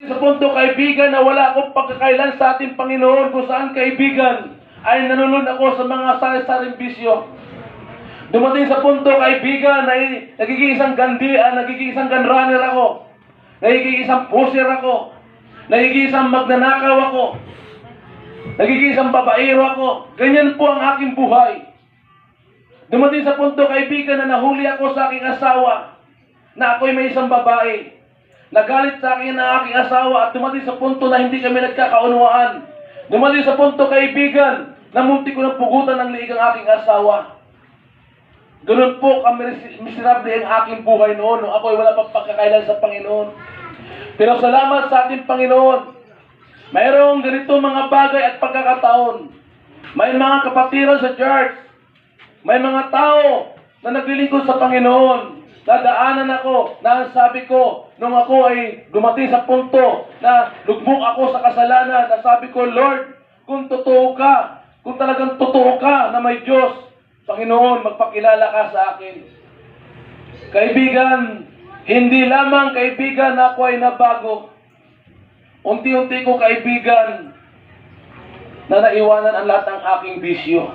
Sa punto, kaibigan, na wala akong pagkakailan sa ating Panginoon, kung saan, kaibigan, ay nanunod ako sa mga sari-saring bisyo. Dumating sa punto, kaibigan, na nagiging isang nagiging isang gunrunner ako, nagiging isang pusher ako, nagiging isang magnanakaw ako, nagiging isang babaero ako. Ganyan po ang aking buhay. Dumating sa punto, kaibigan, na nahuli ako sa aking asawa, na ako'y may isang babae. Nagalit sa akin ang aking asawa at dumating sa punto na hindi kami nagkakaunawaan. Dumating sa punto, kaibigan, na munti ko ng pugutan ng liig ang aking asawa. Ganun po miserable ang aking buhay noon, nung ako'y wala pang pagkakailan sa Panginoon. Pero salamat sa ating Panginoon, mayroong ganitong mga bagay at pagkakataon. May mga kapatiran sa church, may mga tao na naglilingkod sa Panginoon. Nadaanan ako na ang sabi ko, nung ako ay dumating sa punto na lugmok ako sa kasalanan, na sabi ko, Lord, kung totoo ka, kung talagang totoo ka na may Diyos, Panginoon, magpakilala ka sa akin. Kaibigan, hindi lamang, kaibigan, na ako ay nabago. Unti-unti ko, kaibigan, na naiwanan ang lahat ng aking bisyo.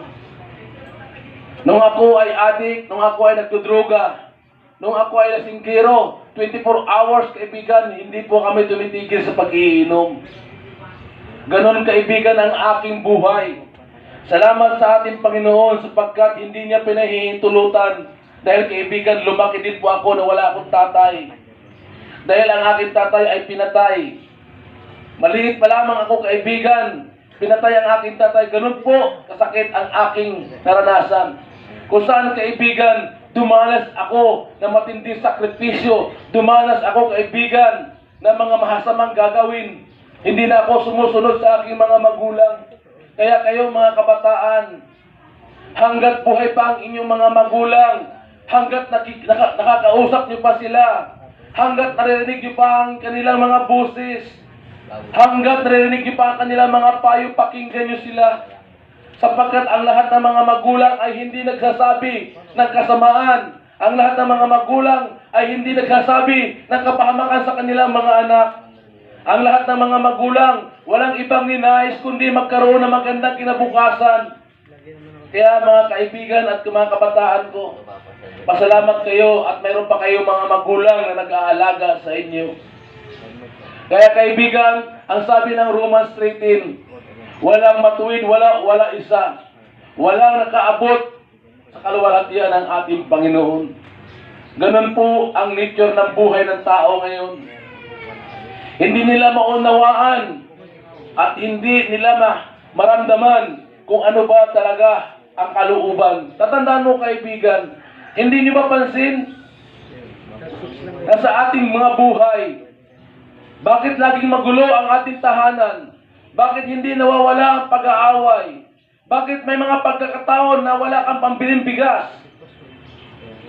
Nung ako ay adik, nung ako ay nagdudruga, nung ako ay lasinggero, 24 hours, kaibigan, hindi po kami tumitigil sa pag-iinom. Ganon, kaibigan, ang aking buhay. Salamat sa ating Panginoon sapagkat hindi niya pinahihintulutan. Dahil, kaibigan, lumaki din po ako na wala akong tatay. Dahil ang aking tatay ay pinatay. Maliit pa lamang ako, kaibigan, pinatay ang aking tatay. Ganon po kasakit ang aking naranasan. Kung saan, kaibigan, dumanas ako ng matinding sakripisyo. Dumanas ako, kaibigan, ng mga mahasamang gagawin. Hindi na ako sumusunod sa aking mga magulang. Kaya kayo, mga kabataan, hanggat buhay pa ang inyong mga magulang, hanggat nakakausap niyo pa sila, hanggat naririnig niyo pa ang kanilang mga boses, hanggat naririnig niyo pa ang kanilang mga payo, pakinggan niyo sila. Sapagkat ang lahat ng mga magulang ay hindi nagsasabi ng kasamaan. Ang lahat ng mga magulang ay hindi nagsasabi ng kapahamakan sa kanilang mga anak. Ang lahat ng mga magulang, walang ibang ninais kundi magkaroon ng magandang kinabukasan. Kaya mga kaibigan at mga kabataan ko, pasalamat kayo at mayroon pa kayo mga magulang na nag-aalaga sa inyo. Kaya kaibigan, ang sabi ng Romans 13, walang matuwid, wala isa. Walang nakaabot sa kaluwalhatian ng ating Panginoon. Ganun po ang nature ng buhay ng tao ngayon. Hindi nila maunawaan at hindi nila maramdaman kung ano ba talaga ang kalooban. Tatandaan mo, kaibigan, hindi niyo ba pansin na sa ating mga buhay, bakit laging magulo ang ating tahanan? Bakit hindi nawawala ang pag-aaway? Bakit may mga pagkakataon na wala kang pambiling bigas?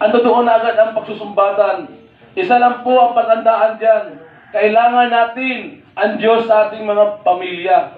Ando doon agad ang pagsusumbatan. Isa lang po ang patandaan dyan. Kailangan natin ang Diyos sa ating mga pamilya.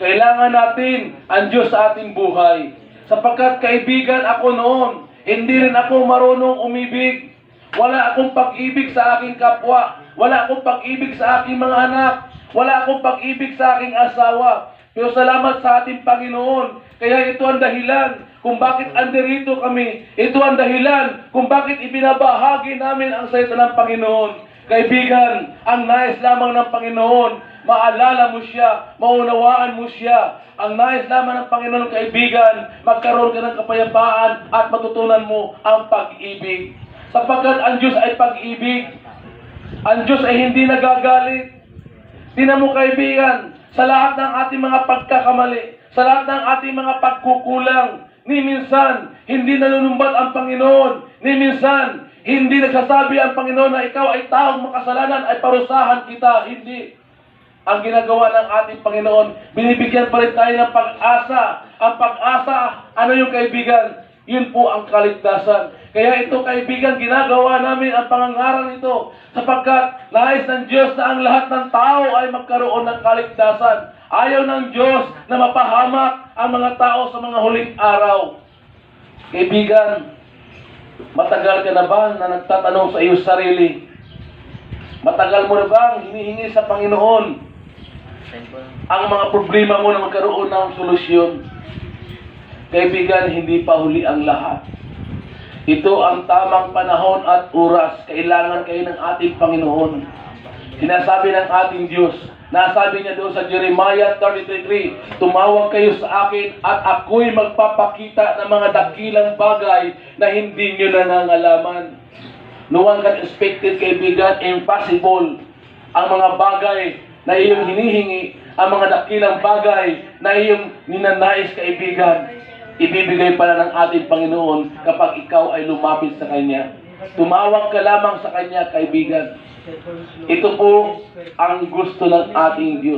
Kailangan natin ang Diyos sa ating buhay. Sapagkat, kaibigan, ako noon, hindi rin ako marunong umibig. Wala akong pag-ibig sa aking kapwa. Wala akong pag-ibig sa aking mga anak. Wala akong pag-ibig sa aking asawa. Pero salamat sa ating Panginoon. Kaya ito ang dahilan kung bakit anderito kami. Ito ang dahilan kung bakit ibinabahagi namin ang salita ng Panginoon. Kaibigan, ang nais lamang ng Panginoon, maalala mo siya, maunawaan mo siya. Ang nais lamang ng Panginoon, kaibigan, magkaroon ka ng kapayapaan at matutunan mo ang pag-ibig. Sapagkat ang Diyos ay pag-ibig. Ang Diyos ay hindi nagagalit. Tingnan mo, kaibigan, sa lahat ng ating mga pagkakamali, sa lahat ng ating mga pagkukulang, ni minsan, hindi nanunumbat ang Panginoon. Ni minsan, hindi nagsasabi ang Panginoon na ikaw ay taong makasalanan, ay parusahan kita. Hindi. Ang ginagawa ng ating Panginoon, binibigyan pa rin tayo ng pag-asa. Ang pag-asa, ano yung kaibigan? Yun po ang kaligtasan. Kaya ito, kaibigan, ginagawa namin ang pangangaral nito sapagkat nais ng Diyos na ang lahat ng tao ay magkaroon ng kaligtasan. Ayaw ng Diyos na mapahamak ang mga tao sa mga huling araw. Kaibigan, matagal ka na ba na nagtatanong sa iyong sarili, Matagal mo na bang hinihingi sa Panginoon ang mga problema mo na magkaroon ng solusyon? Kaibigan, hindi pa huli ang lahat. Ito ang tamang panahon at oras. Kailangan kayo ng ating Panginoon. Sinasabi ng ating Diyos, nasabi niya doon sa Jeremiah 33:3, tumawag kayo sa akin at ako'y magpapakita ng mga dakilang bagay na hindi nyo nangangalaman. No one can expect it, kaibigan, impossible. Ang mga bagay na iyong hinihingi, ang mga dakilang bagay na iyong ninanais, kaibigan, ibibigay pala ng ating Panginoon kapag ikaw ay lumapit sa Kanya. Tumawag ka lamang sa Kanya, kaibigan. Ito po ang gusto ng ating Diyos.